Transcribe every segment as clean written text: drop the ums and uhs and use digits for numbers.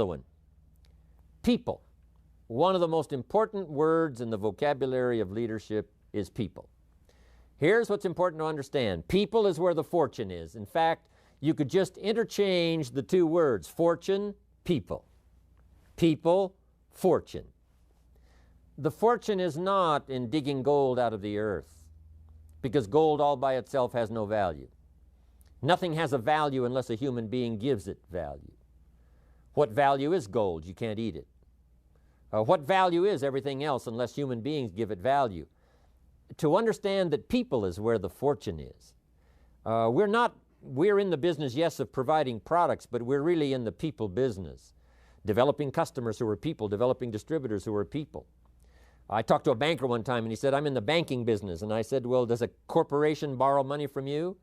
one. People. One of the most important words in the vocabulary of leadership is people. Here's what's important to understand. People is where the fortune is. In fact, you could just interchange the two words, fortune, people. People, fortune. The fortune is not in digging gold out of the earth, because gold all by itself has no value. Nothing has a value unless a human being gives it value. What value is gold? You can't eat it. What value is everything else unless human beings give it value? To understand that people is where the fortune is. We're in the business, yes, of providing products, but we're really in the people business. Developing customers who are people, developing distributors who are people. I talked to a banker one time and he said, I'm in the banking business. And I said, well, does a corporation borrow money from you?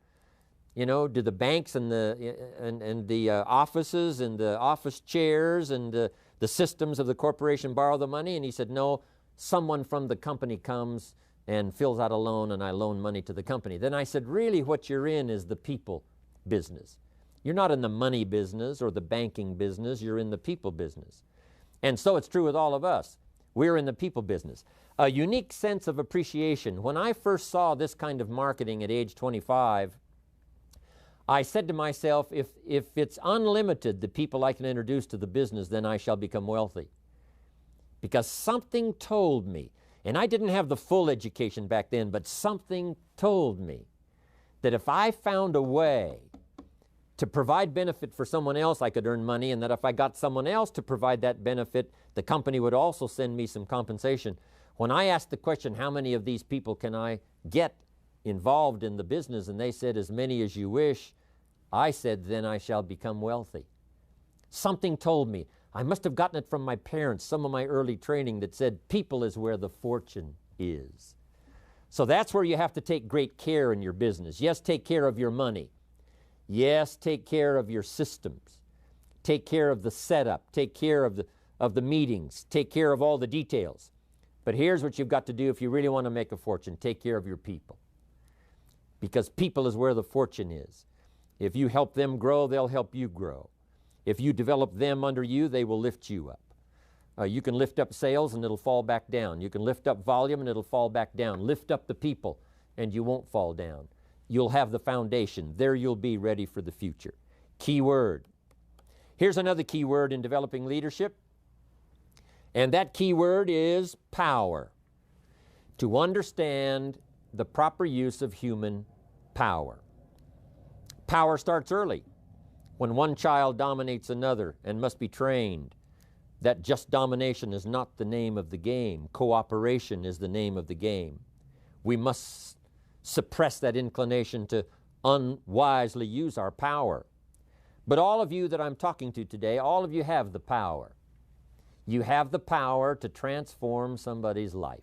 You know, do the banks and the offices and the office chairs and the systems of the corporation borrow the money? And he said, no, someone from the company comes and fills out a loan and I loan money to the company. Then I said, really what you're in is the people business. You're not in the money business or the banking business, you're in the people business. And so it's true with all of us. We're in the people business. A unique sense of appreciation. When I first saw this kind of marketing at age 25, I said to myself, if it's unlimited, the people I can introduce to the business, then I shall become wealthy. Because something told me, and I didn't have the full education back then, but something told me that if I found a way to provide benefit for someone else, I could earn money, and that if I got someone else to provide that benefit, the company would also send me some compensation. When I asked the question, how many of these people can I get involved in the business, and they said, as many as you wish, I said, then I shall become wealthy. Something told me. I must have gotten it from my parents, some of my early training that said, people is where the fortune is. So that's where you have to take great care in your business. Yes, take care of your money. Yes, take care of your systems. Take care of the setup. Take care of the meetings. Take care of all the details. But here's what you've got to do if you really want to make a fortune. Take care of your people. Because people is where the fortune is. If you help them grow, they'll help you grow. If you develop them under you, they will lift you up. You can lift up sales and it'll fall back down. You can lift up volume and it'll fall back down. Lift up the people and you won't fall down. You'll have the foundation. There you'll be ready for the future. Key word. Here's another key word in developing leadership. And that key word is power. To understand the proper use of human power. Power starts early. When one child dominates another and must be trained, that just domination is not the name of the game. Cooperation is the name of the game. We must suppress that inclination to unwisely use our power. But all of you that I'm talking to today, all of you have the power. You have the power to transform somebody's life.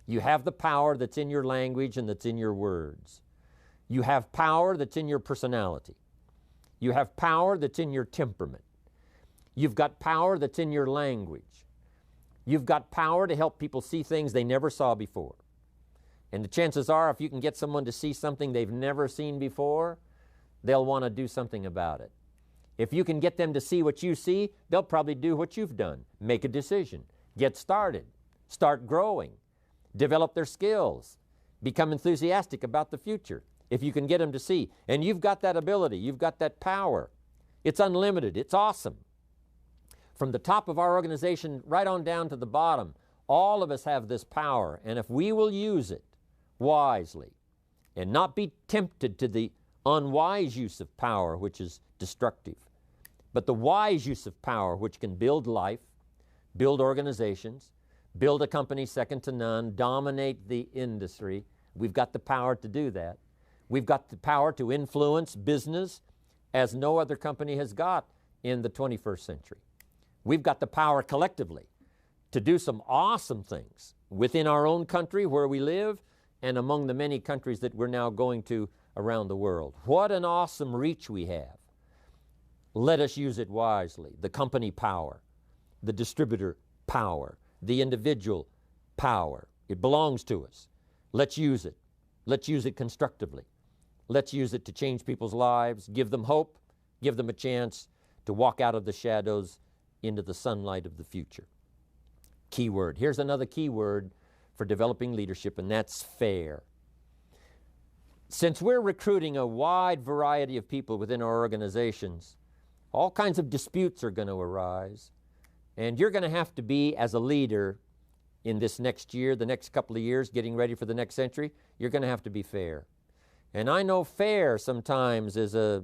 You have the power that's in your language and that's in your words. You have power that's in your personality. You have power that's in your temperament. You've got power that's in your language. You've got power to help people see things they never saw before. And the chances are, if you can get someone to see something they've never seen before, they'll want to do something about it. If you can get them to see what you see, they'll probably do what you've done. Make a decision. Get started. Start growing. Develop their skills. Become enthusiastic about the future. If you can get them to see. And you've got that ability. You've got that power. It's unlimited. It's awesome. From the top of our organization right on down to the bottom, all of us have this power. And if we will use it wisely and not be tempted to the unwise use of power, which is destructive, but the wise use of power, which can build life, build organizations, build a company second to none, dominate the industry. We've got the power to do that. We've got the power to influence business as no other company has got in the 21st century. We've got the power collectively to do some awesome things within our own country where we live and among the many countries that we're now going to around the world. What an awesome reach we have. Let us use it wisely. The company power, the distributor power, the individual power. It belongs to us. Let's use it. Let's use it constructively. Let's use it to change people's lives, give them hope, give them a chance to walk out of the shadows into the sunlight of the future. Key word. Here's another key word for developing leadership, and that's fair. Since we're recruiting a wide variety of people within our organizations, all kinds of disputes are going to arise, and you're going to have to be, as a leader in this next year, the next couple of years, getting ready for the next century, you're going to have to be fair. And I know fair sometimes is a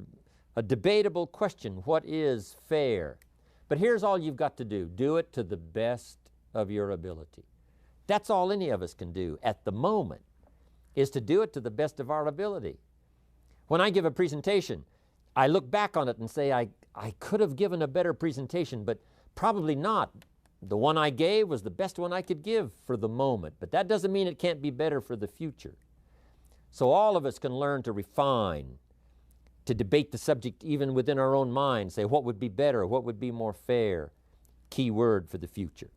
debatable question. What is fair? But here's all you've got to do. Do it to the best of your ability. That's all any of us can do at the moment, is to do it to the best of our ability. When I give a presentation, I look back on it and say, I could have given a better presentation, but probably not. The one I gave was the best one I could give for the moment, but that doesn't mean it can't be better for the future. So all of us can learn to refine, to debate the subject even within our own minds, say what would be better, what would be more fair. Key word for the future.